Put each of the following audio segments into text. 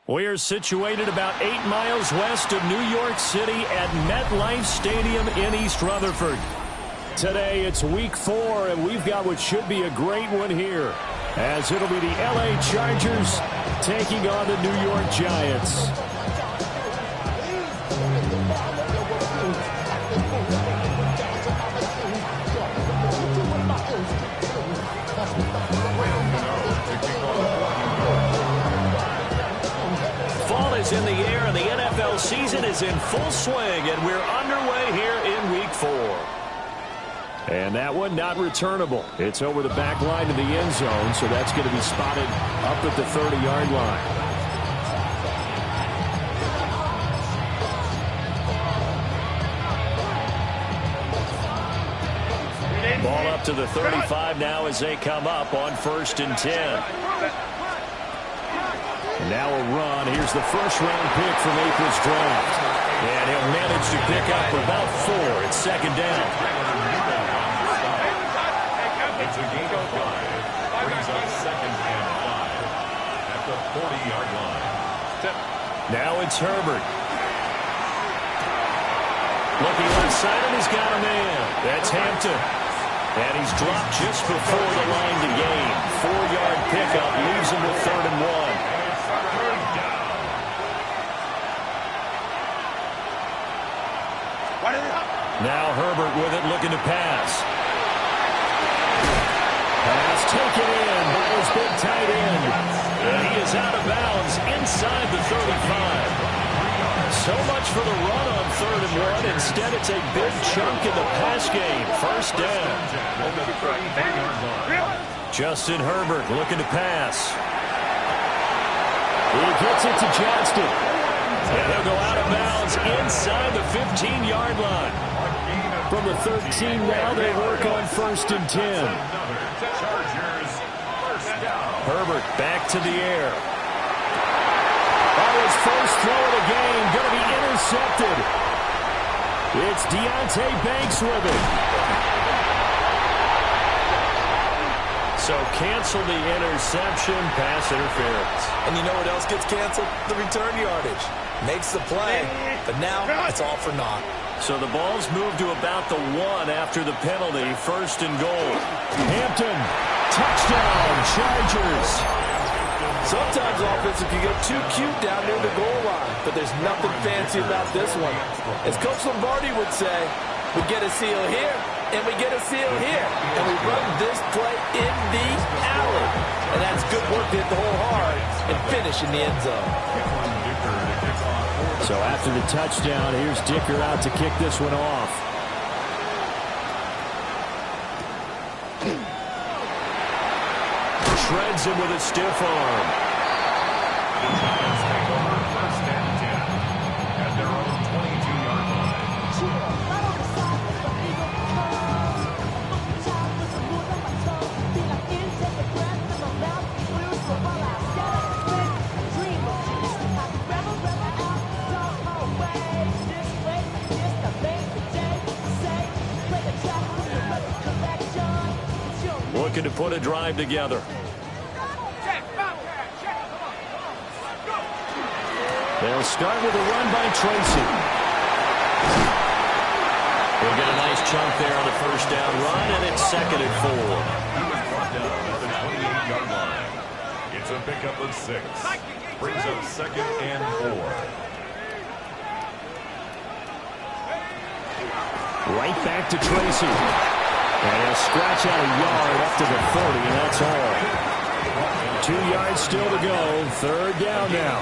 We're situated about 8 miles west of New York City at MetLife Stadium in East Rutherford. Today it's week 4, and we've got what should be a great one here, as it'll be the LA Chargers taking on the New York Giants. Fall is in the air, and the NFL season is in full swing, and we're underway here in week 4. And that one not returnable. It's over the back line to the end zone, so that's going to be spotted up at the 30-yard line. Ball up to the 35 now as they come up on 1st and 10. And now a run. Here's the first-round pick from April's draft. And he'll manage to pick up about 4. It's 2nd down. It's a gain of 5. Brings up 2nd and 5 at the 40-yard line. Now it's Herbert. Looking left side, and he's got a man. That's Hampton. And he's dropped just before the line to gain. 4-yard pickup leaves him with 3rd and 1. Now Herbert with it, looking to pass. Pass taken in by his big tight end. And he is out of bounds inside the 35. So much for the run on 3rd and 1. Instead, it's a big chunk in the pass game. 1st down. Justin Herbert looking to pass. He gets it to Johnston. And he'll go out of bounds inside the 15-yard line. From the 13 now, they work on 1st and 10. Herbert back to the air. Oh, his first throw of the game going to be intercepted. It's Deonte Banks with it. So cancel the interception, pass interference. And you know what else gets canceled? The return yardage. Makes the play, but now it's all for naught. So the ball's moved to about the 1 after the penalty. 1st and goal. Hampton, touchdown, Chargers. Sometimes offensive can get too cute down near the goal line, but there's nothing fancy about this one. As Coach Lombardi would say, we get a seal here, and we get a seal here, and we run this play in the alley. And that's good work to hit the hole hard and finish in the end zone. So after the touchdown, here's Dicker out to kick this one off. Shreds him with a stiff arm. The Giants take over 1st and 10 at their own 22-yard line. Looking to put a drive together. They'll start with a run by Tracy. They'll get a nice chunk there on the 1st down run, and it's 2nd and 4. He was brought down at the 28-yard line. It's a pickup of 6. Brings up 2nd and 4. Right back to Tracy. And he'll scratch out a yard up to the 40, and that's all. 2 yards still to go. 3rd down now.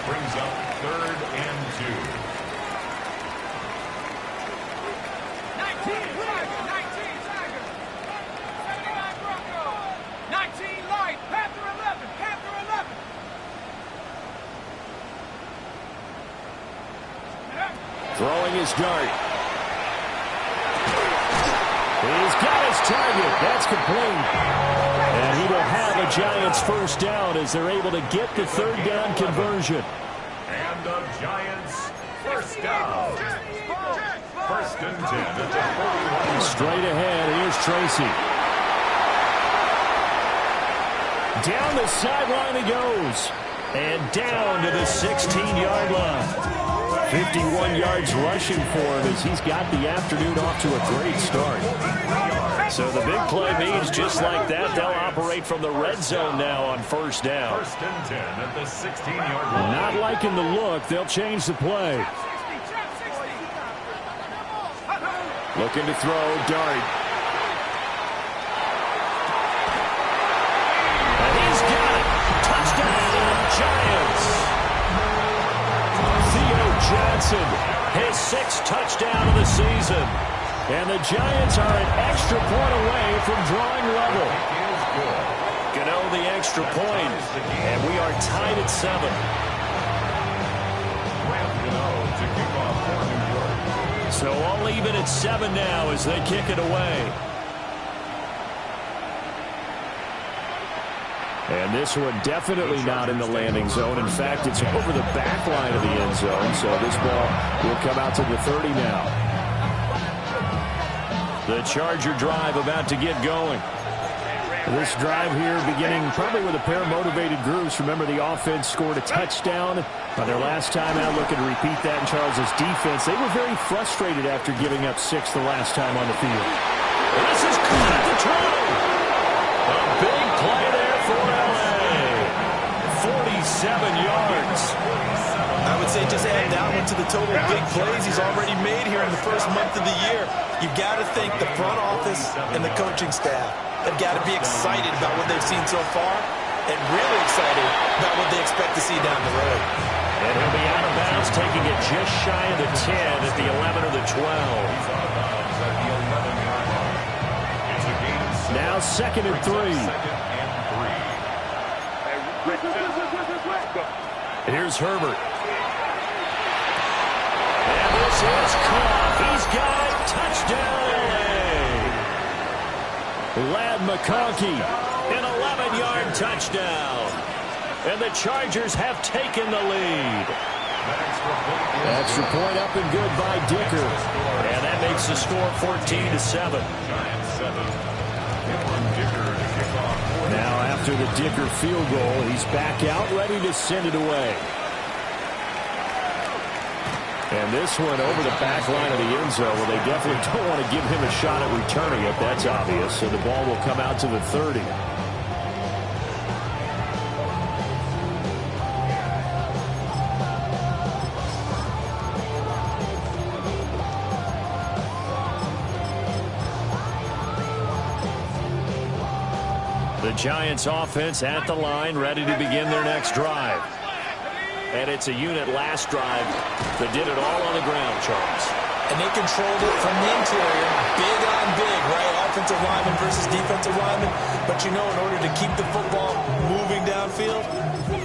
Brings up 3rd and 2. 19 Bronco. 19 light. Panther 11. Panther 11. Throwing his dart. He's got his target. That's complete. And he will have a Giants 1st down as they're able to get the 3rd down conversion. And the Giants 1st down. 1st and 10 at the 41. Straight ahead, here's Tracy. Down the sideline he goes. And down to the 16-yard line. 51 yards rushing for him as he's got the afternoon off to a great start. So the big play means just like that, they'll operate from the red zone now on first down. First and 10 at the 16-yard line. Not liking the look, they'll change the play. Looking to throw, Dart. And he's got it. Touchdown, Giants. Theo Johnson, his 6th touchdown of the season. And the Giants are an extra point away from drawing level. Gano the extra point, and we are tied at 7. To kick off for New York. So all even at 7 now as they kick it away. And this one definitely not in the landing zone. In fact, it's over the back line of the end zone. So this ball will come out to the 30 now. The Charger drive about to get going. This drive here beginning probably with a pair of motivated groups. Remember, the offense scored a touchdown on their last time out, looking to repeat that in Charles' defense. They were very frustrated after giving up 6 the last time on the field. This is caught at the 20. A big play there for LA. 47 yards. I would say just add that one to the total big plays he's already made here in the first month of the year. You've got to think the front office and the coaching staff have got to be excited about what they've seen so far and really excited about what they expect to see down the road. And he'll be out of bounds, taking it just shy of the 10 at the 11 or the 12. Now 2nd and 3. Here's Herbert. And this is caught. He's got it. Touchdown, LA. Ladd McConkey, an 11-yard touchdown. And the Chargers have taken the lead. Extra point up and good by Dicker. And that makes the score 14-7. Now after the Dicker field goal, he's back out, ready to send it away. And this one over the back line of the end zone. Well, they definitely don't want to give him a shot at returning it. That's obvious. So the ball will come out to the 30. The Giants offense at the line, ready to begin their next drive. And it's a unit last drive that did it all on the ground, Charles. And they controlled it from the interior, big on big, right? Offensive lineman versus defensive lineman. But you know, in order to keep the football moving downfield,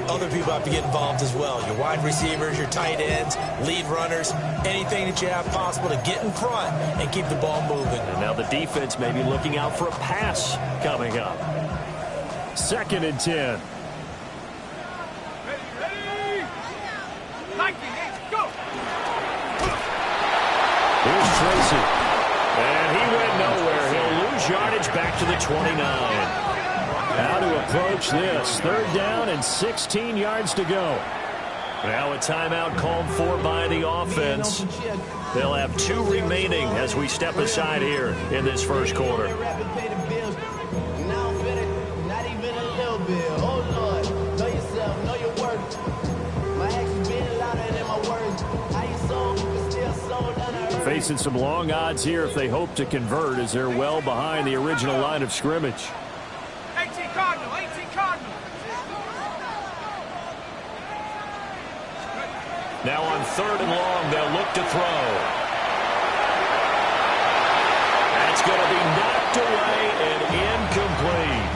other people have to get involved as well. Your wide receivers, your tight ends, lead runners, anything that you have possible to get in front and keep the ball moving. And now the defense may be looking out for a pass coming up. 2nd and 10. Here's Tracy. And he went nowhere. He'll lose yardage back to the 29. How to approach this. 3rd down and 16 yards to go. Now a timeout called for by the offense. They'll have 2 remaining as we step aside here in this first quarter. Facing some long odds here if they hope to convert, as they're well behind the original line of scrimmage. 18 Cardinal, 18 Cardinal. Now on 3rd and long, they'll look to throw. That's going to be knocked away and incomplete.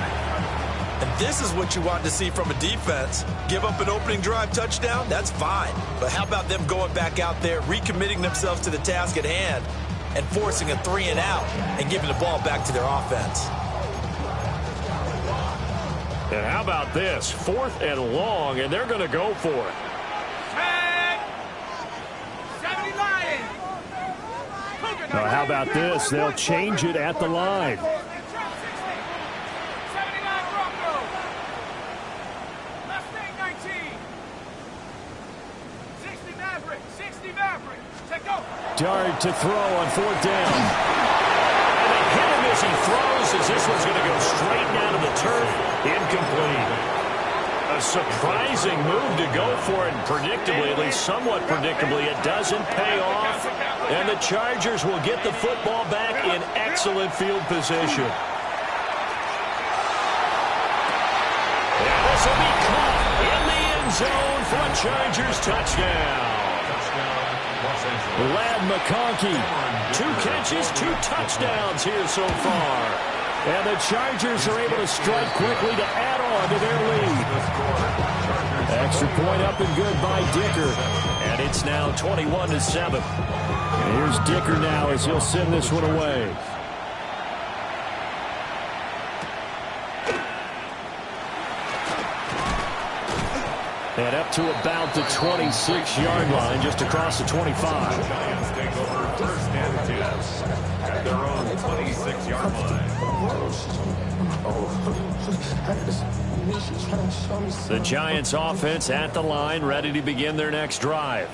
And this is what you want to see from a defense. Give up an opening drive touchdown, that's fine. But how about them going back out there, recommitting themselves to the task at hand, and forcing a 3-and-out and giving the ball back to their offense. And how about this? 4th and long, and they're going to go for it. 70 Lions. Now, how about this? They'll change it at the line. 79 Broncos. Mustang 19. Dart to throw on 4th down. And they hit him as he throws, as this one's going to go straight down to the turf. Incomplete. A surprising move to go for it, and predictably, at least somewhat predictably, it doesn't pay off. And the Chargers will get the football back in excellent field position. And this will be caught in the end zone for a Chargers touchdown. Ladd McConkey, 2 catches, 2 touchdowns here so far. And the Chargers are able to strike quickly to add on to their lead. Extra point up and good by Dicker. And it's now 21-7. And here's Dicker now as he'll send this one away. And up to about the 26-yard line, just across the 25. Giants take over 1st and 10 at their own 26-yard line. The Giants offense at the line, ready to begin their next drive.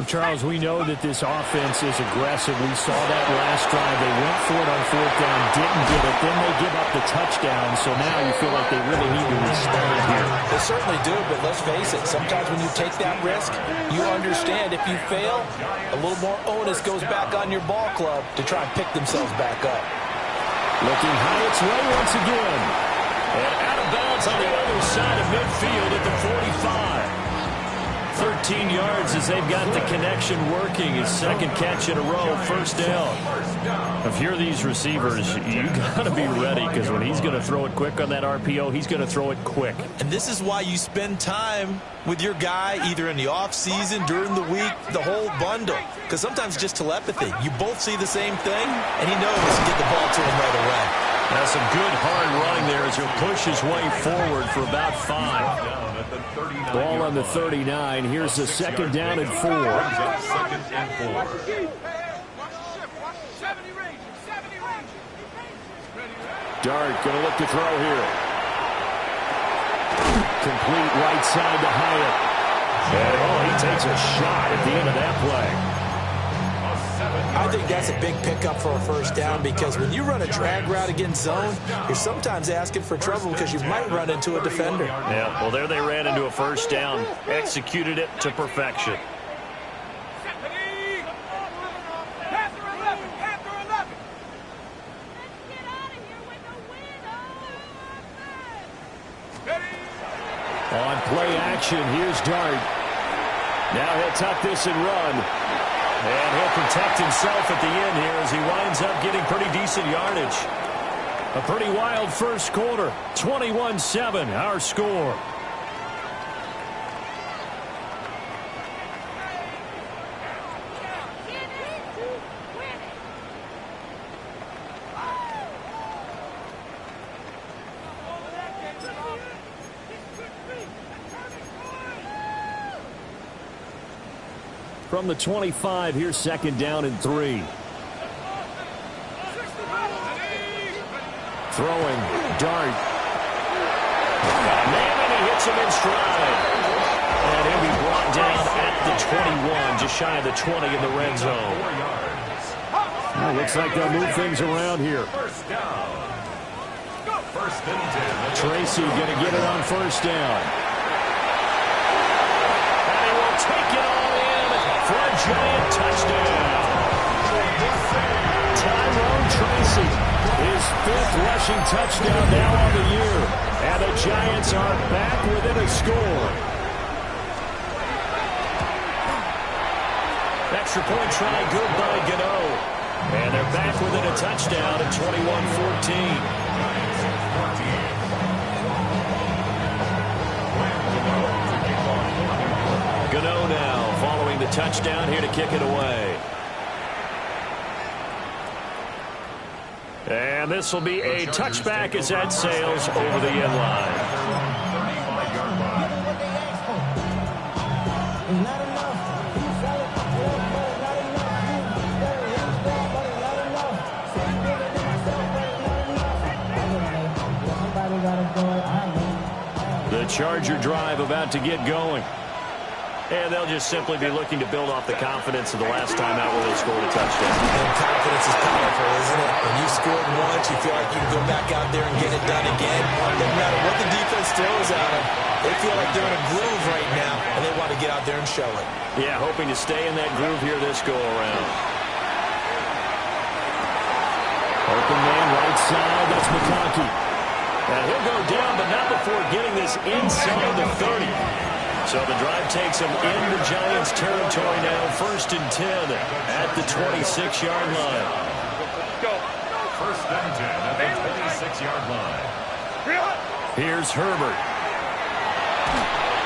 Charles, we know that this offense is aggressive. We saw that last drive. They went for it on 4th down, didn't get it. Then they give up the touchdown, so now you feel like they really need to respond here. They certainly do, but let's face it, sometimes when you take that risk, you understand if you fail, a little more onus goes back on your ball club to try and pick themselves back up. Looking high its way once again. And out of bounds on the other side of midfield at the 45. 13 yards as they've got the connection working. His 2nd catch in a row, 1st down. If you're these receivers, you got to be ready, because when he's going to throw it quick on that RPO, he's going to throw it quick. And this is why you spend time with your guy either in the offseason, during the week, the whole bundle. Because sometimes it's just telepathy. You both see the same thing, and he knows to get the ball to him right away. That's some good hard running there as he'll push his way forward for about 5. Ball on the 39. Here's the 2nd down and 4. 2nd and 4. Dart going to look to throw here. Complete right side to Hyatt. And, he takes a shot at the end of that play. I think that's a big pickup for a 1st down, because when you run a drag route against zone, you're sometimes asking for trouble because you might run into a defender. Yeah, well, there they ran into a 1st down, executed it to perfection. On play action, here's Dart. Now he'll tuck this and run. And he'll protect himself at the end here as he winds up getting pretty decent yardage. A pretty wild 1st quarter. 21-7, our score. From the 25, here's 2nd down and 3. Throwing, Dart. And he hits him in stride. And he'll be brought down at the 21, just shy of the 20 in the red zone. Well, looks like they'll move things around here. 1st down. 1st and 10. Tracy going to get it on 1st down. And he will take it all in for a giant touchdown. Tyrone Tracy, his 5th rushing touchdown now on the year. And the Giants are back within a score. Extra point try good by Gano. And they're back within a touchdown at 21-14. Gano now following the touchdown here to kick it away. And this will be a touchback as that sails over the end line. The Charger drive about to get going. And they'll just simply be looking to build off the confidence of the last time out where they scored a touchdown. And confidence is powerful, isn't it? When you scored once, you feel like you can go back out there and get it done again. Doesn't matter what the defense throws at them. They feel like they're in a groove right now, and they want to get out there and show it. Yeah, hoping to stay in that groove here this go-around. Open man right side, that's McConkey. And he'll go down, but not before getting this inside the 30. So the drive takes him into Giants territory now, 1st and 10 at the 26-yard line. Go. 1st and 10 at the 26-yard line. Here's Herbert.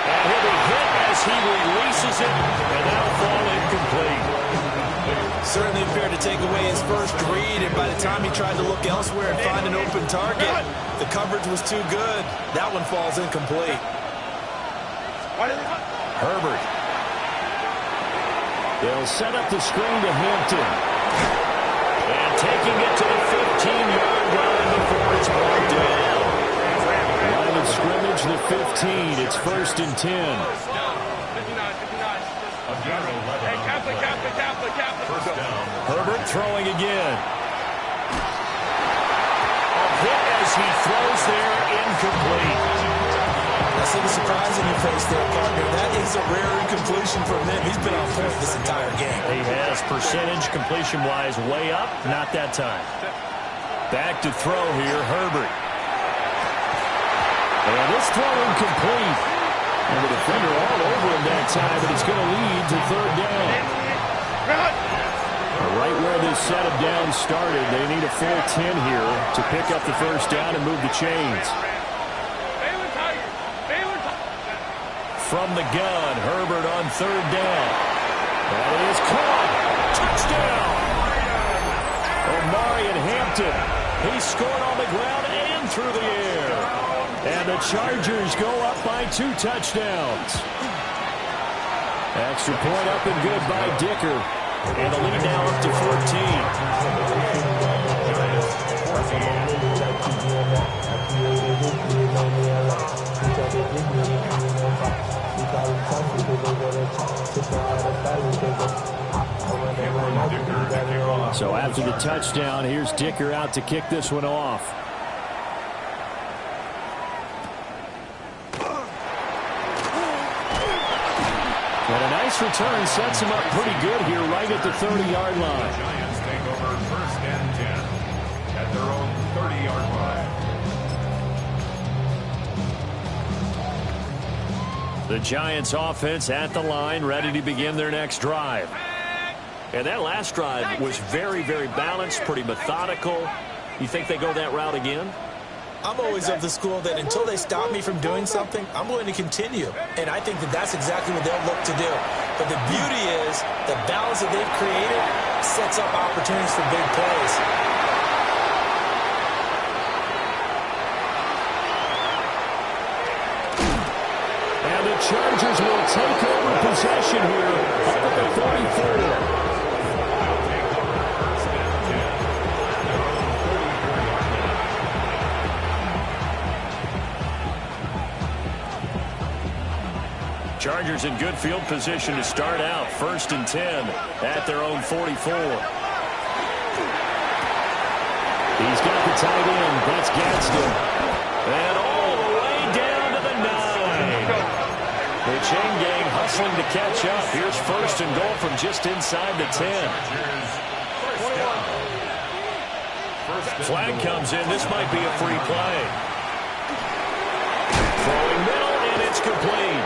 And he'll be hit as he releases it, and that'll fall incomplete. Certainly appeared to take away his first read, and by the time he tried to look elsewhere and find an open target, the coverage was too good. That one falls incomplete. Herbert. They'll set up the screen to Hampton. And taking it to the 15-yard line before it's brought down. Line of scrimmage, the 15. It's 1st and 10. 59. Hey, Catholic. First down. Herbert throwing again. A hit as he throws there, incomplete. I see the surprise in your face there, partner. That is a rare incompletion from him. He's been on point this entire game. He has percentage completion-wise way up, not that time. Back to throw here, Herbert. And this throw incomplete. And the defender all over him that time, but it's going to lead to 3rd down. Right where this setup down started, they need a full 10 here to pick up the 1st down and move the chains. From the gun, Herbert on 3rd down. That is caught. Touchdown. Omarion Hampton. He scored on the ground and through the air. And the Chargers go up by 2 touchdowns. Extra point up and good by Dicker. And the lead now up to 14. So after the touchdown, here's Dicker out to kick this one off. And a nice return sets him up pretty good here right at the 30-yard line. Giants take over 1st and 10 at their own 30-yard line. The Giants offense at the line, ready to begin their next drive. And that last drive was very, very balanced, pretty methodical. You think they go that route again? I'm always of the school that until they stop me from doing something, I'm going to continue. And I think that that's exactly what they'll look to do. But the beauty is the balance that they've created sets up opportunities for big plays. And the Chargers will take over possession here up at the 44. Chargers in good field position to start out. 1st and 10 at their own 44. He's got the tight end. That's Gadsden. And all the way down to the 9. The chain gang hustling to catch up. Here's 1st and goal from just inside the 10. Flag comes in. This might be a free play. Throwing middle, and it's complete.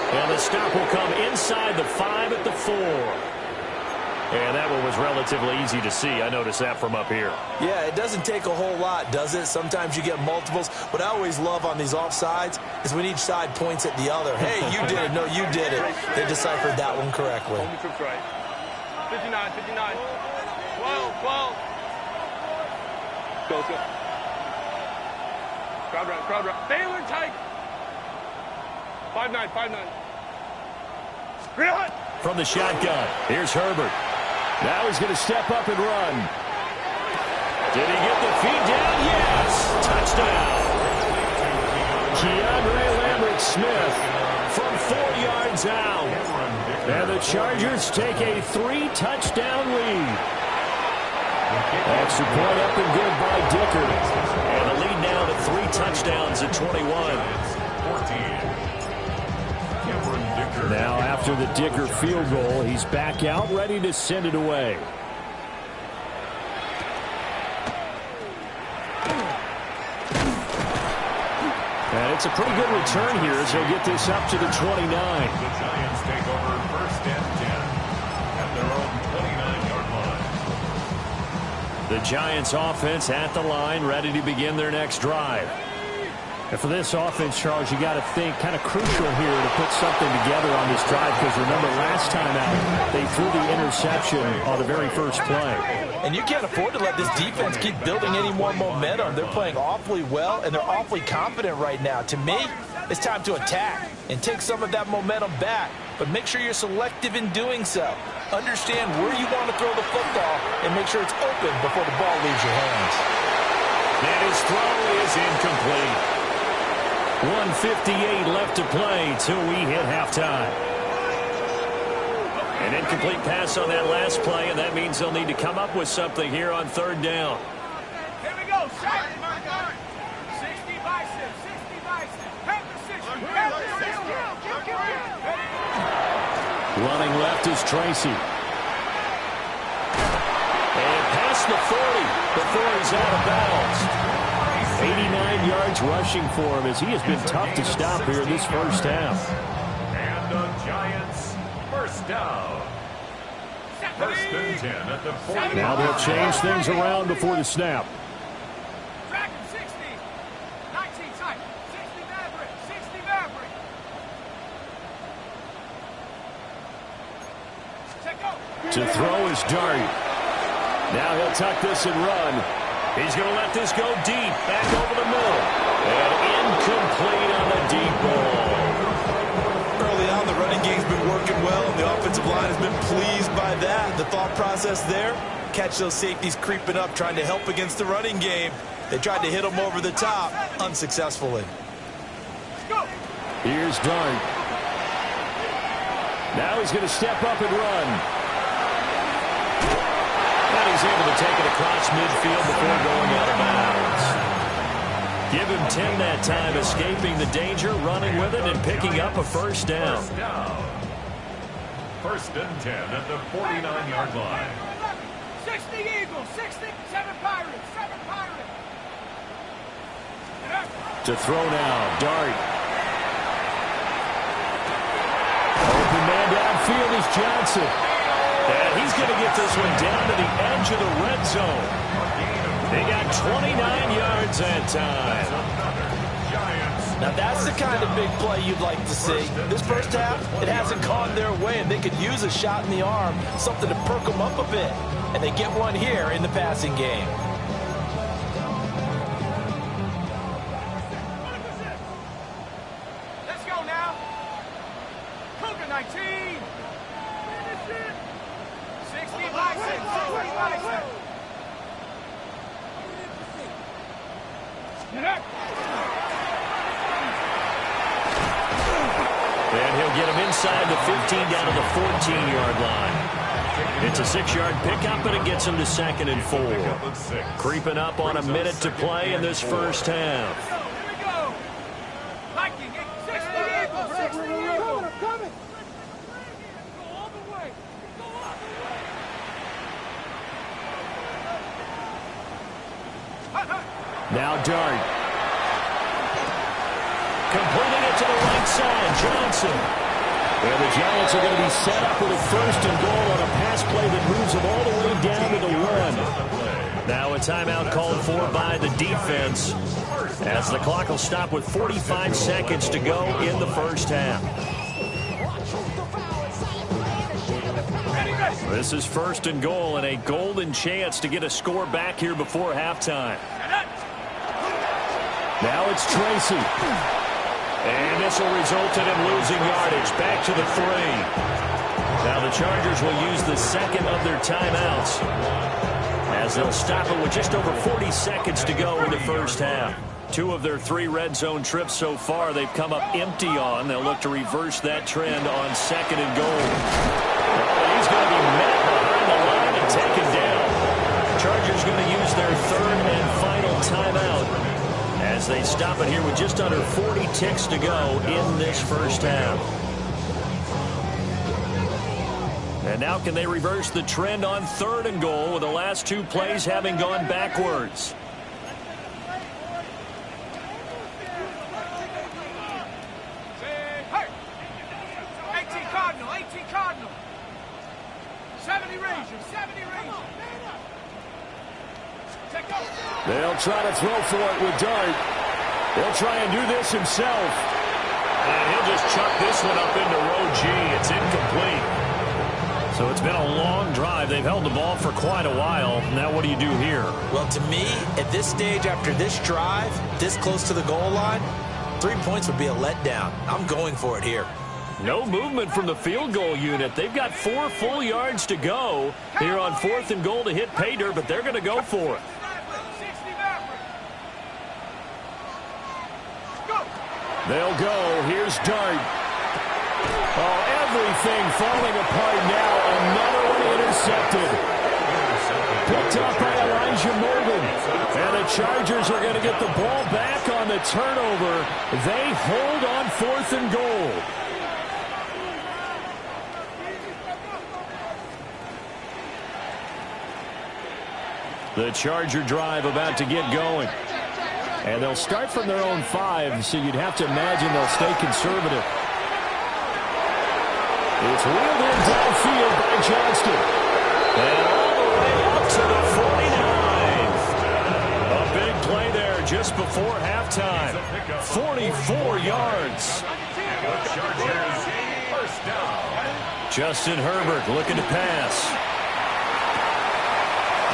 And the stop will come inside the 5 at the 4. And that one was relatively easy to see. I noticed that from up here. Yeah, it doesn't take a whole lot, does it? Sometimes you get multiples. What I always love on these offsides is when each side points at the other. Hey, you did it. No, you did it. They deciphered that one correctly. 59. 12. Go. Crowd run. Baylor tight. 5-9. From the shotgun, here's Herbert. Now he's going to step up and run. Did he get the feet down? Yes! Touchdown! Keandre Lambert-Smith from 4 yards out. And the Chargers take a 3-touchdown lead. Extra point up and good by Dicker. And the lead now to 3 touchdowns at 21. Now after the Dicker field goal, he's back out ready to send it away. And it's a pretty good return here as they get this up to the 29. The Giants take over first and 10 at their own 29-yard line. The Giants offense at the line, ready to begin their next drive. And for this offense, Charles, you got to think kind of crucial here to put something together on this drive, because remember last time out they threw the interception on the very first play. And you can't afford to let this defense keep building any more momentum. They're playing awfully well, and they're awfully confident right now. To me, it's time to attack and take some of that momentum back, but make sure you're selective in doing so. Understand where you want to throw the football and make sure it's open before the ball leaves your hands. And his throw is incomplete. 1:58 left to play till we hit halftime. An incomplete pass on that last play, and that means they'll need to come up with something here on third down. Here we go. 60 biceps. 60 biceps. Running left is Tracy. And past the 40 before he's out of bounds. 89 yards rushing for him as he has been tough to stop here in this first half. And the Giants first down. First and 10 at the 40. Now they'll change things around before the snap. Track him. 60. 19 tight. 60 Maverick. 60 Maverick. Check go. To throw is Dart. Now he'll tuck this and run. He's going to let this go deep, back over the middle. And incomplete on the deep ball. Early on, the running game's been working well, and the offensive line has been pleased by that. The thought process there, catch those safeties creeping up, trying to help against the running game. They tried to hit them over the top, unsuccessfully. Here's Dart. Now he's going to step up and run. And he's able to take it across midfield before going out of bounds. Give him 10 that time, escaping the danger, running with it, and picking up a first down. First and 10 at the 49-yard line. 60 Eagles. 60. 7 Pirates. 7 Pirates. To throw now, Dart. Open man downfield is Johnson. And he's going to get this one down to the edge of the red zone. They got 29 yards that time. Now that's the kind of big play you'd like to see. This first half, it hasn't gone their way, and they could use a shot in the arm, something to perk them up a bit. And they get one here in the passing game. Let's go now. Cougar 19. 60 bicep. 60 bicep. And he'll get him inside the 15 down to the 14-yard line. It's a 6-yard pickup, and it gets him to 2nd and 4. Creeping up on a minute to play in this first half. Here we go. Viking, 60 Eagles. 60 Eagles. I'm coming. Go all the way. Go all the way. Now Dart. Completing it to the right side, Johnson. And the Giants are going to be set up with a 1st and goal on a pass play that moves them all the way down to the 1. Now a timeout called for by the defense, as the clock will stop with 45 seconds to go in the first half. This is 1st and goal, and a golden chance to get a score back here before halftime. Now it's Tracy. And this will result in him losing yardage back to the 3. Now the Chargers will use the 2nd of their timeouts, as they'll stop it with just over 40 seconds to go in the first half. 2 of their 3 red zone trips so far, they've come up empty on. They'll look to reverse that trend on 2nd and goal. Oh, he's going to be met behind the line and taken down. Chargers going to use their 3rd and final timeout as they stop it here with just under 40 ticks to go in this first half. And now can they reverse the trend on 3rd and goal with the last 2 plays having gone backwards? Hey! 18 Cardinal, 18 Cardinal. 70 Ranger, 70 Ranger. They'll try to throw for it with Dart. He'll try and do this himself. And he'll just chuck this one up into row G. It's incomplete. So it's been a long drive. They've held the ball for quite a while. Now what do you do here? Well, to me, at this stage after this drive, this close to the goal line, 3 points would be a letdown. I'm going for it here. No movement from the field goal unit. They've got 4 full yards to go here on 4th and goal to hit pay dirt, but they're going to go for it. They'll go. Here's Dart. Oh, everything falling apart now. Another one intercepted. Picked up by Elijah Morgan. And the Chargers are going to get the ball back on the turnover. They hold on 4th and goal. The Charger drive about to get going. And they'll start from their own 5, so you'd have to imagine they'll stay conservative. It's wheeled in downfield by Johnston. And all the way up to the 49. A big play there just before halftime. 44 yards. Justin Herbert looking to pass.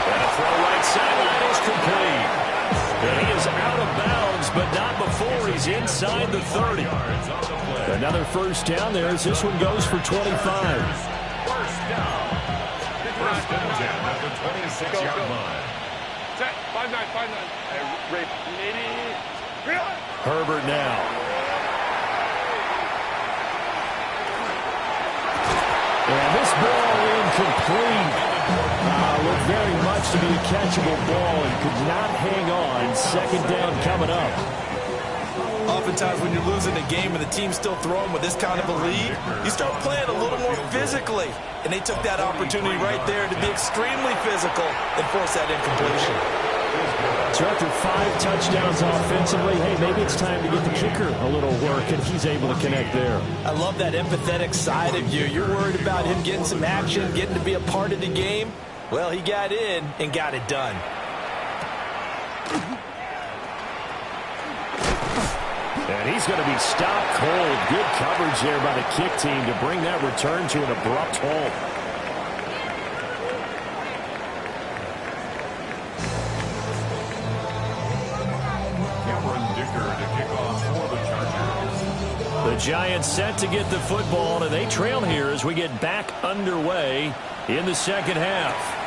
And a throw right sideline is complete. And he is out of bounds, but not before he's inside the 30. Another first down there as this one goes for 25. First down. First and 10 at the 26-yard line. Set, 5-9, 5-9. Herbert now. And this ball incomplete. Looked very much to be a catchable ball and could not hang on. 2nd down coming up. Oftentimes when you're losing a game and the team's still throwing with this kind of a lead, you start playing a little more physically. And they took that opportunity right there to be extremely physical and force that incompletion. So after 5 touchdowns offensively, hey, maybe it's time to get the kicker a little work, and he's able to connect there. I love that empathetic side of you. You're worried about him getting some action, getting to be a part of the game. Well, he got in and got it done. And he's going to be stopped cold. Good coverage there by the kick team to bring that return to an abrupt halt. Cameron Dicker to kick off for the Chargers. The Giants set to get the football, and they trail here as we get back underway in the second half.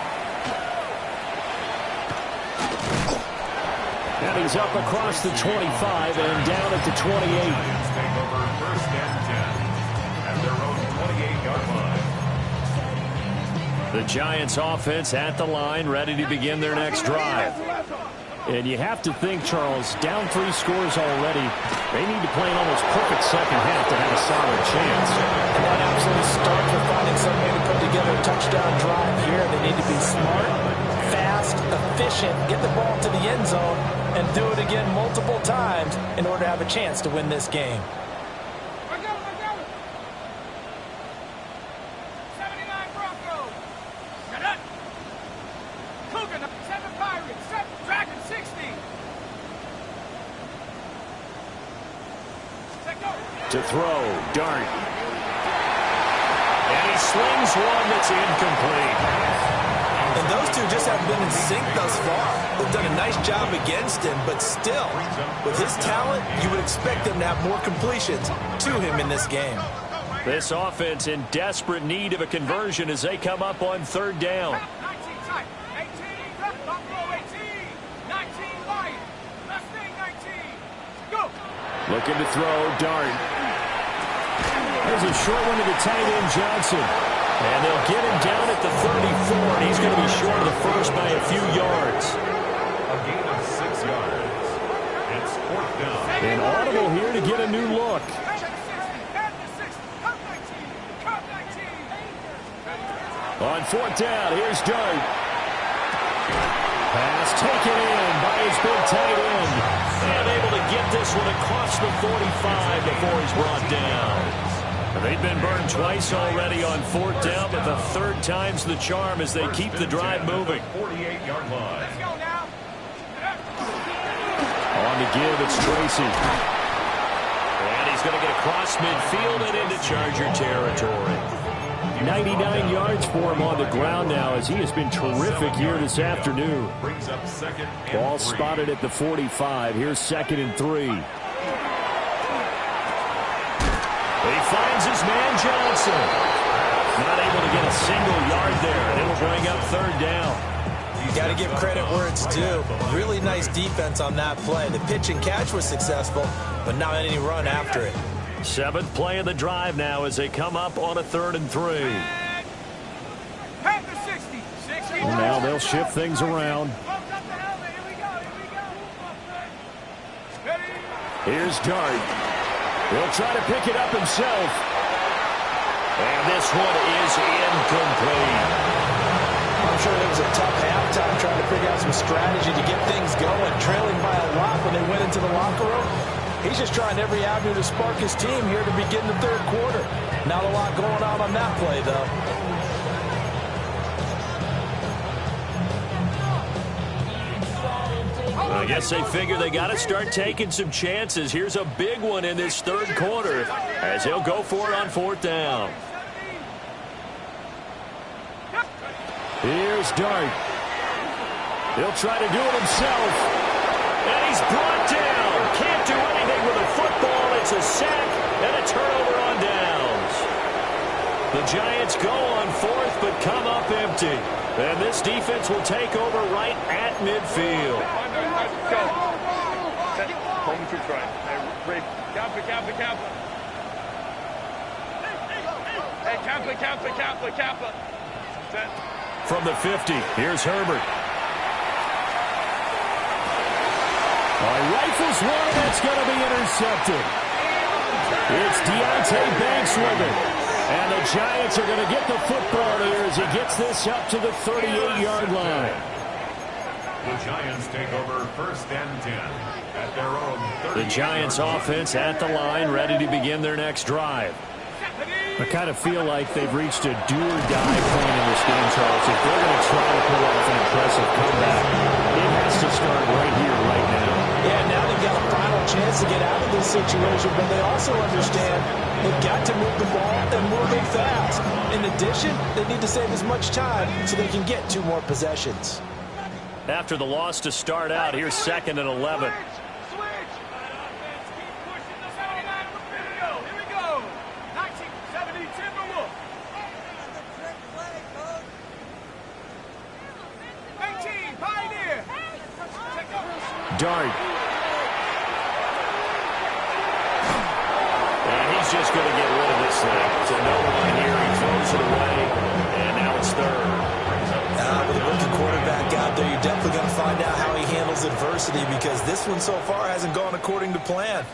And he's up across the 25 and down at the 28. Lions take over first and 10 at their own 28-yard line. The Giants offense at the line, ready to begin their next drive. And you have to think, Charles, down 3 scores already. They need to play an almost perfect second half to have a solid chance. And that absolutely starts with finding some way to put together a touchdown drive here. They need to be smart, fast, efficient, get the ball to the end zone, and do it again multiple times in order to have a chance to win this game. 79 Broncos. Got it. Cougar, 7 Pirates, 7 Dragon, 60. Let go. To throw, Dart. And he slings one that's incomplete. And those two just haven't been in sync thus far. They've done a nice job against him, but still, with his talent, you would expect them to have more completions to him in this game. This offense in desperate need of a conversion as they come up on 3rd down. 19 tight. 18. Buffalo 18. 19 Lions. Mustang 19. Looking to throw, Dart. There's a short one to the tight end, Johnson. And they'll get him down at the 34, and he's going to be short of the first by a few yards. A gain of 6 yards. It's 4th down. An audible here to get a new look. On 4th down, here's Dart. Pass taken in by his big tight end. And able to get this one across the 45 before he's brought down. They've been burned twice already on 4th down, but the 3rd time's the charm as they keep the drive moving. 48-yard line. On the give, it's Tracy. And he's going to get across midfield and into Charger territory. 99 yards for him on the ground now as he has been terrific here this afternoon. Brings up 2nd and Ball 3. spotted at the 45. Here's 2nd and 3. He finds his man Johnson. Not able to get a single yard there, and it'll bring up 3rd down. You got to give credit where it's due. Really nice defense on that play. The pitch and catch was successful, but not any run after it. 7th play of the drive now as they come up on a 3rd and 3. Now they'll shift things around. Here's Dart. He'll try to pick it up himself. And this one is incomplete. I'm sure it was a tough halftime trying to figure out some strategy to get things going. Trailing by a lot when they went into the locker room. He's just trying every avenue to spark his team here to begin the 3rd quarter. Not a lot going on that play, though. I guess they figure they got to start taking some chances. Here's a big one in this 3rd quarter as he'll go for it on 4th down. Here's Dart. He'll try to do it himself. And he's brought down. Can't do anything with a football. It's a sack and a turnover on downs. The Giants go on 4th but come up empty. And this defense will take over right at midfield. Home to try. Kappa. From the 50, here's Herbert. Rifles one, and it's going to be intercepted. It's Deonte Banks with it. And the Giants are going to get the football here as he gets this up to the 38-yard line. The Giants take over 1st and 10 at their own 30. The Giants offense at the line, ready to begin their next drive. I kind of feel like they've reached a do-or-die point in this game, Charles. If they're going to try to pull off an impressive comeback, it has to start right here, right now. Yeah, now they've got a final chance to get out of this situation, but they also understand they've got to move the ball and move it fast. In addition, they need to save as much time so they can get 2 more possessions. After the loss to start out, here's 2nd and 11. Dart. And he's just going to get rid of this thing. So no one here. He throws it away. And now it's 3rd. With a rookie quarterback out there, you're definitely going to find out how he handles adversity because this one so far hasn't gone according to plan.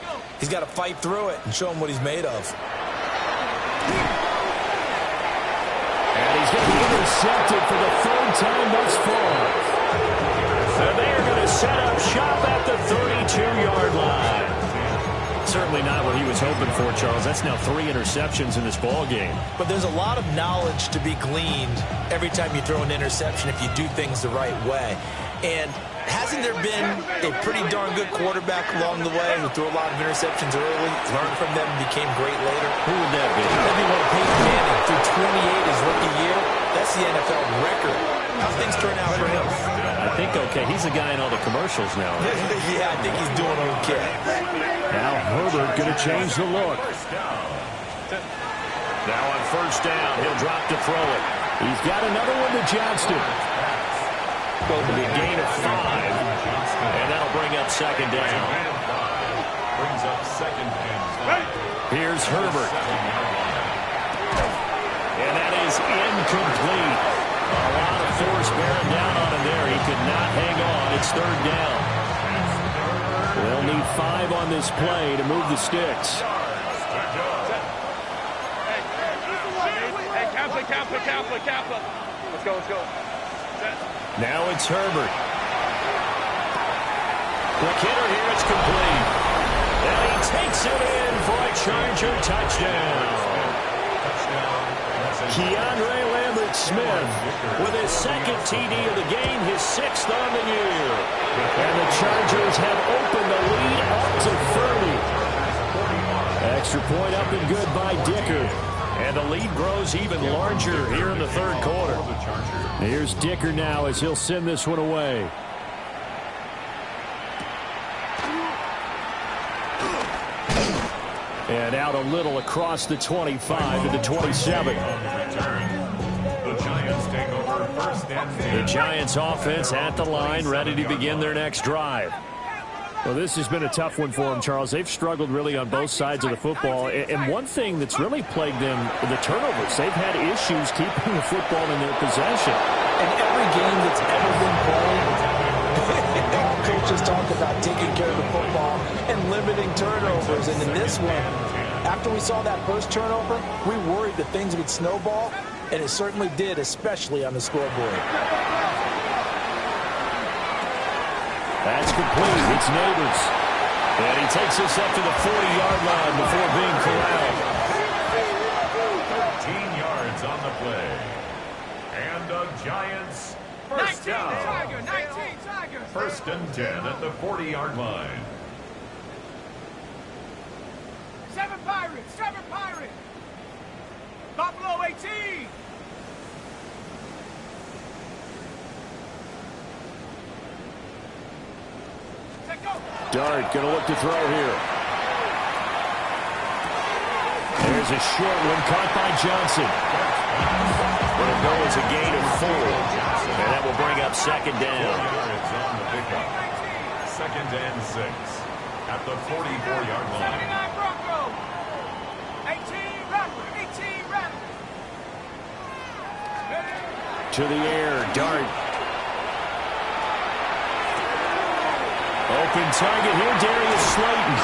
He's got to fight through it and show him what he's made of. And he's going to be intercepted for the 3rd time thus far. And they are going to set up shop at the 32-yard line. Certainly not what he was hoping for, Charles. That's now 3 interceptions in this ball game. But there's a lot of knowledge to be gleaned every time you throw an interception if you do things the right way. And hasn't there been a pretty darn good quarterback along the way who threw a lot of interceptions early, learned from them, and became great later? Who would that be? That'd be one of Peyton Manning. Through 28 his rookie year, that's the NFL record. How's things turn out for him? I think okay. He's the guy in all the commercials now. Right? Yeah, I think he's doing okay. Now Herbert going to change the look. Now on 1st down, he'll drop to throw it. He's got another one to Johnston. Will be a gain of 5, and that'll bring up 2nd down. Brings up second and 5. Here's Herbert. And that is incomplete. A lot of force bearing down on him there. He could not hang on. It's third down. They'll need 5 on this play to move the sticks. Kappa. Let's go. Now it's Herbert. Quick hitter here. It's complete. And he takes it in for a Charger touchdown. Keandre Lambert-Smith with his second TD of the game, his 6th on the year. And the Chargers have opened the lead up to 30. Extra point up and good by Dicker. And the lead grows even larger here in the third quarter. Here's Dicker now as he'll send this one away. And out a little across the 25 to the 27. The Giants offense at the line, ready to begin their next drive. Well, this has been a tough one for them, Charles. They've struggled really on both sides of the football. And one thing that's really plagued them, the turnovers. They've had issues keeping the football in their possession. And every game that's ever been played, coaches talk about taking care of the football and limiting turnovers. And in this one, after we saw that first turnover, we worried that things would snowball, and it certainly did, especially on the scoreboard. That's complete. It's Neighbors. And he takes us up to the 40-yard line before being corralled. 13 yards on the play. And the Giants first down. 19 Tiger. First and 10 at the 40-yard line. 7 Pirates. Buffalo 18. Dart going to look to throw here. There's a short one caught by Johnson. It'll go as a gain of 4. And that will bring up second down. On the pickup. Second and 6 at the 44-yard line. 79 Broncos. 18 Raptors. To the air, Dart. Open target here, Darius Slayton.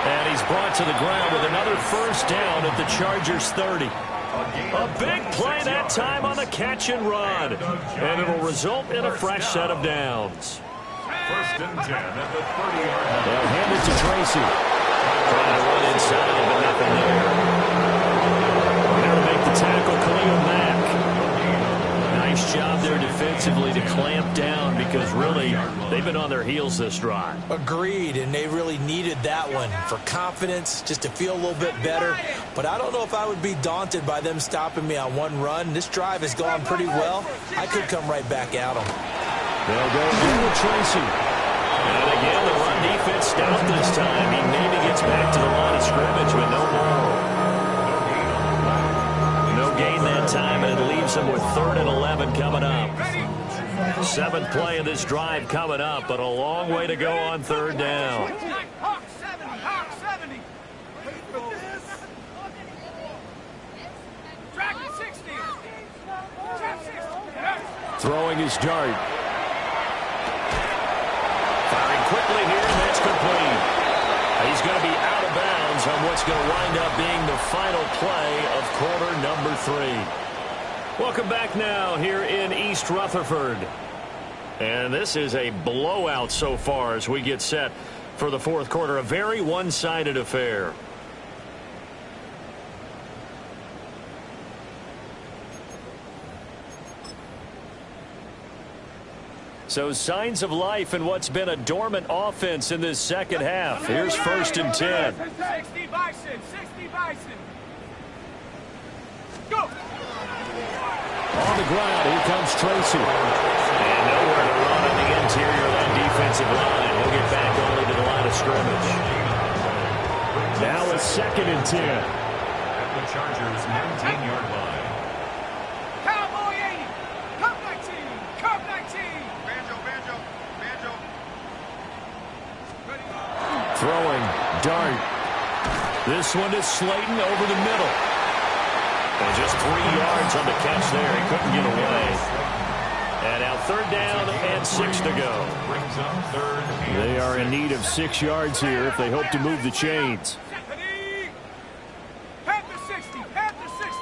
And he's brought to the ground with another first down at the Chargers 30. A big play that time on the catch and run. And it'll result in a fresh set of downs. First and 10 at the 30-yard line. They'll hand it to Tracy. Trying to run inside, but nothing there. There to make the tackle, Khalil Mack. Nice job there defensively to clamp down because really they've been on their heels this drive. Agreed, and they really needed that one for confidence, just to feel a little bit better. But I don't know if I would be daunted by them stopping me on one run. This drive has gone pretty well. I could come right back at them. They'll go with Tracy. And again, the run defense stout this time. He maybe gets back to the line of scrimmage, but no more. No gain that time, and it leaves them with 3rd and 11 coming up. 7th play of this drive coming up, but a long way to go on 3rd down. Hawk 70. Dragon 60. Throwing his Dart. Firing quickly here, and that's complete. He's going to be out of bounds on what's going to wind up being the final play of quarter number 3. Welcome back now here in East Rutherford. And this is a blowout so far as we get set for the 4th quarter. A very one-sided affair. So signs of life in what's been a dormant offense in this second half. Here's 1st and 10. 60 Bison. Go! On the ground, here comes Tracy. And nowhere to run on the interior of that defensive line. He'll get back only to the line of scrimmage. Now it's 2nd and 10. At the Chargers' 19-yard line. Cowboy 80. Cup 19. Banjo. Throwing Dart. This one is Slayton over the middle. And just 3 yards on the catch there. He couldn't get away. And now 3rd down and 6 to go. Brings up 3rd. They are in need of 6 yards here if they hope to move the chains. Panther 60, Panther 60.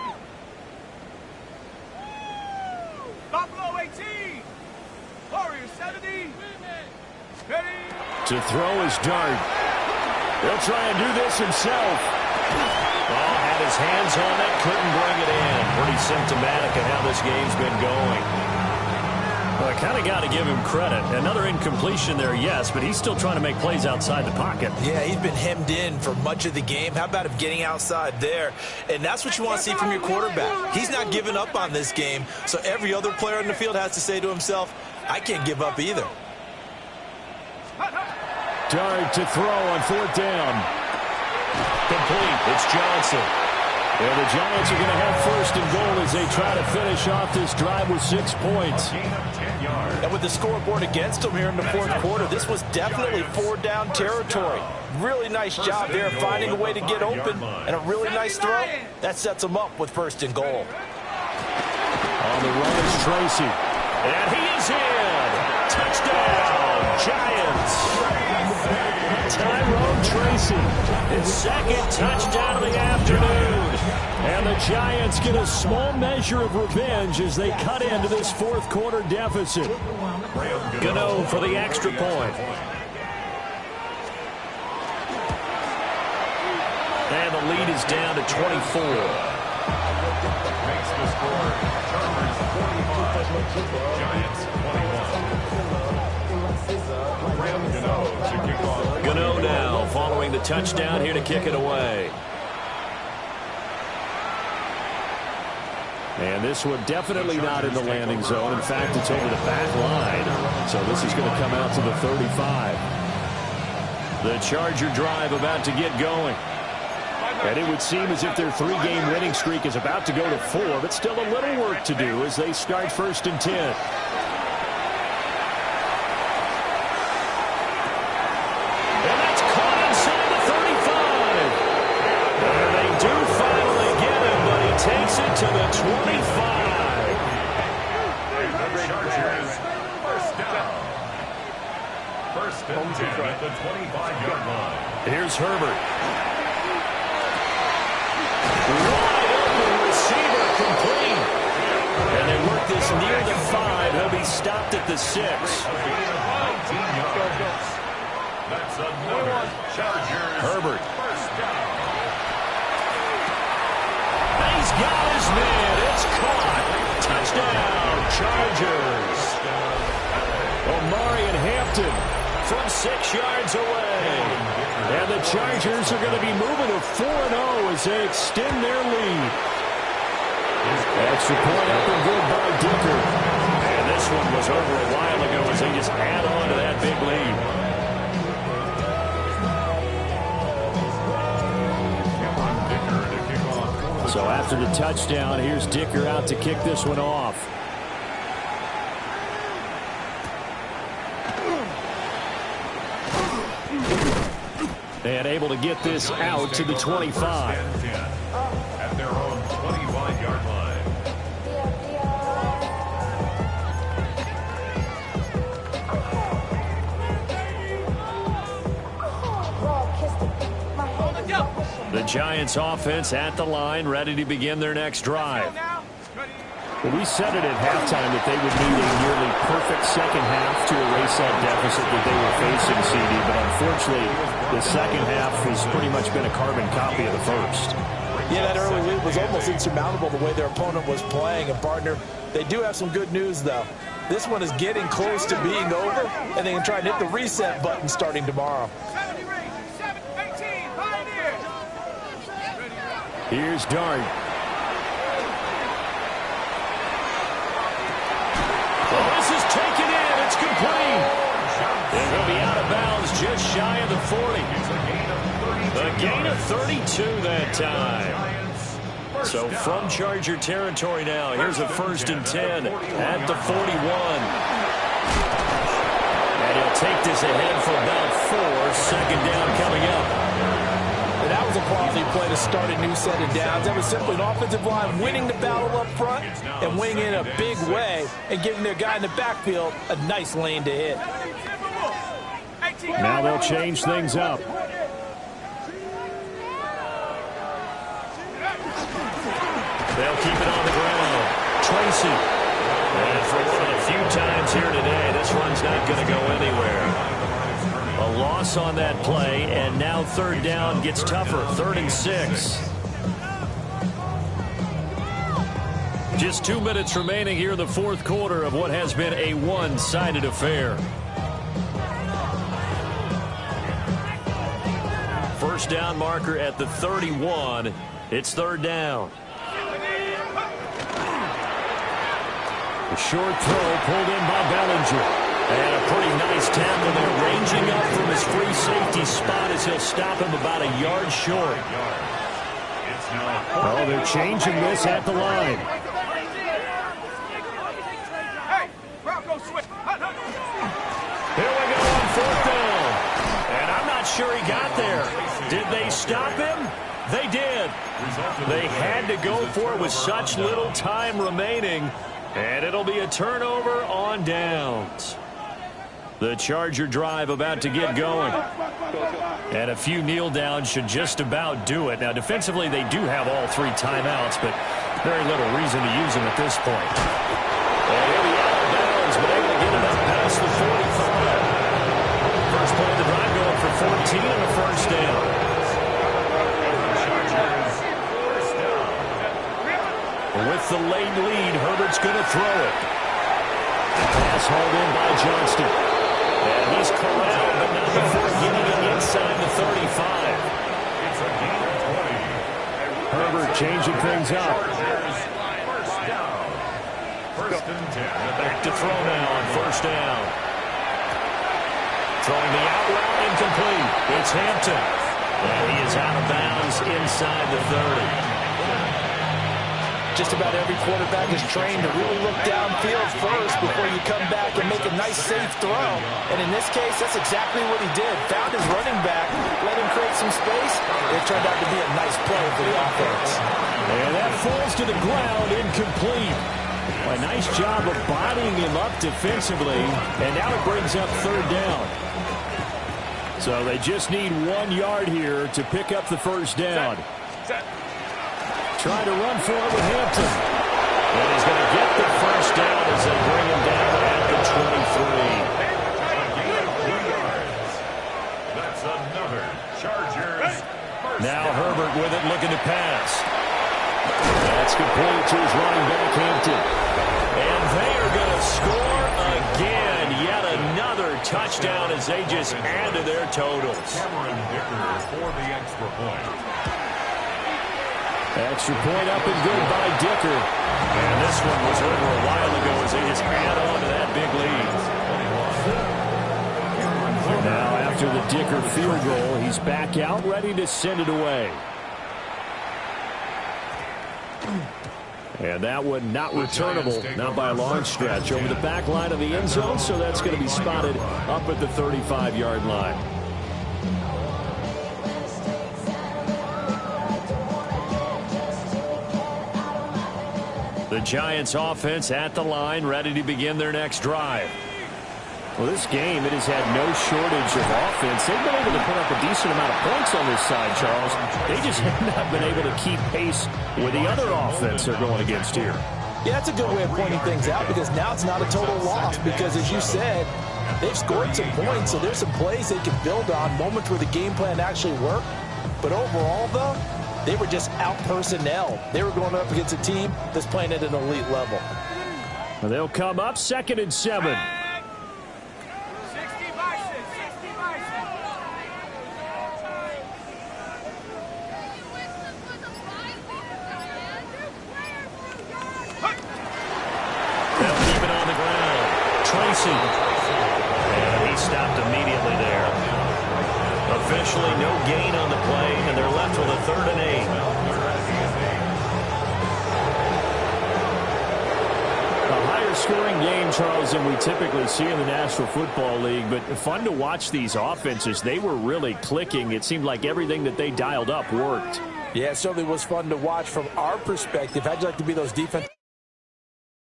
Buffalo 18. Warriors 70. Ready. To throw is Dart. He'll try and do this himself. Oh, had his hands on it, couldn't bring it in. Pretty symptomatic of how this game's been going. Well, I kind of got to give him credit. Another incompletion there, yes, but he's still trying to make plays outside the pocket. Yeah, he's been hemmed in for much of the game. How about him getting outside there? And that's what you want to see from your quarterback. He's not giving up on this game, so every other player in the field has to say to himself, I can't give up either. Dart to throw on 4th down. Complete. It's Johnson. And the Giants are going to have 1st and goal as they try to finish off this drive with 6 points. And with the scoreboard against them here in the 4th quarter, this was definitely 4-down territory. Really nice job there finding a way to get open, and a really nice throw. That sets them up with 1st and goal. On the run is Tracy. And he is in. Touchdown, Giants. Tyrone Tracy, his 2nd touchdown of the afternoon. And the Giants get a small measure of revenge as they cut into this 4th quarter deficit. Gano for the extra point. And the lead is down to 24. Makes the score. Chargers 45. Giants 21. Graham Gano to kick off. Gano now following the touchdown here to kick it away. And this one definitely not in the landing zone. In fact, it's over the back line. So this is going to come out to the 35. The Charger drive about to get going. And it would seem as if their 3-game winning streak is about to go to 4, but still a little work to do as they start 1st and 10. Takes it to the 25. And the Chargers, 1st down. 1st and 10 at the 25-yard line. Here's Herbert. Wide open receiver complete. And they work this near the 5. He'll be stopped at the 6. A gain of 19 yards. That's another Chargers. Herbert. 1st down. He's got his man. It's caught. Touchdown, Chargers. Omari and Hampton from 6 yards away. And the Chargers are going to be moving to 4-0 as they extend their lead. Extra point up and good by Dicker. And this one was over a while ago as they just add on to that big lead. So after the touchdown, here's Dicker out to kick this one off. And able to get this out to the 25. At their own 25-yard line. The Giants offense at the line, ready to begin their next drive. Well, we said it at halftime that they would need a nearly perfect second half to erase that deficit that they were facing, CD. But unfortunately, the second half has pretty much been a carbon copy of the first. Yeah, that early lead was almost insurmountable the way their opponent was playing. And, partner, they do have some good news, though. This one is getting close to being over, and they can try and hit the reset button starting tomorrow. Here's Dart. Oh, this is taken in. It's complete. And he'll be out of bounds just shy of the 40. A gain of 32 that time. So from Charger territory now, here's a 1st and 10 at the 41. And he'll take this ahead for about 4. Second down coming up. And that was a quality play to start a new set of downs. That was simply an offensive line winning the battle up front and winning in a big way and giving their guy in the backfield a nice lane to hit. Now they'll change things up. They'll keep it on the ground. Tracy. And for one of the few times here today, this run's not going to go anywhere. A loss on that play, and now third down gets tougher. 3rd and 6. Just 2 minutes remaining here in the fourth quarter of what has been a one-sided affair. First down marker at the 31. It's 3rd down. A short throw pulled in by Bellinger. And a pretty nice tackle there, ranging up from his free safety spot as he'll stop him about a yard short. Oh, they're changing this at the line. Here we go on 4th down. And I'm not sure he got there. Did they stop him? They did. They had to go for it with such little time remaining. And it'll be a turnover on downs. The Charger drive about to get going. And a few kneel downs should just about do it. Now, defensively, they do have all 3 timeouts, but very little reason to use them at this point. And he'll be out of bounds, but able to get it up past the 45. First play of the drive going for 14 on the first down. With the late lead, Herbert's going to throw it. Pass hauled in by Johnston. And he's corralled, but not before getting it inside the 35. It's a gain of 20. Herbert changing things up. First down. 1st and 10. Back to throw now on 1st down. Throwing the out route incomplete. It's Hampton. And he is out of bounds inside the 30. Just about every quarterback is trained to really look downfield first before you come back and make a nice, safe throw. And in this case, that's exactly what he did. Found his running back, let him create some space. It turned out to be a nice play for the offense. And that falls to the ground, incomplete. A nice job of bodying him up defensively. And now it brings up 3rd down. So they just need 1 yard here to pick up the first down. Trying to run for it with Hampton. And he's going to get the first down as they bring him down at the 23. That's another Chargers. Now Herbert with it, looking to pass. That's complete to his running back, Hampton. And they are going to score again. Yet another touchdown as they just add to their totals. Cameron Dicker for the extra point. Extra point up and good by Dicker. And this one was over a while ago as they just add on to that big lead. Now after the Dicker field goal, he's back out ready to send it away. And that one not returnable, not by a long stretch, over the back line of the end zone, so that's going to be spotted up at the 35-yard line. The Giants offense at the line, ready to begin their next drive. Well, this game, it has had no shortage of offense. They've been able to put up a decent amount of points on this side, Charles. They just have not been able to keep pace with the other offense they're going against here. Yeah, that's a good way of pointing things out because now it's not a total loss because, as you said, they've scored some points, so there's some plays they can build on, moments where the game plan actually worked. But overall, though, they were just out-personnel. They were going up against a team that's playing at an elite level. And they'll come up 2nd and 7. They'll keep it on the ground. Tracy. And he stopped immediately there. Officially no gain on the play, and they're left with a 3rd and 8. A higher higher scoring game, Charles, than we typically see in the National Football League, but fun to watch these offenses. They were really clicking. It seemed like everything that they dialed up worked. Yeah, it certainly was fun to watch from our perspective. How'd you like to be those defense?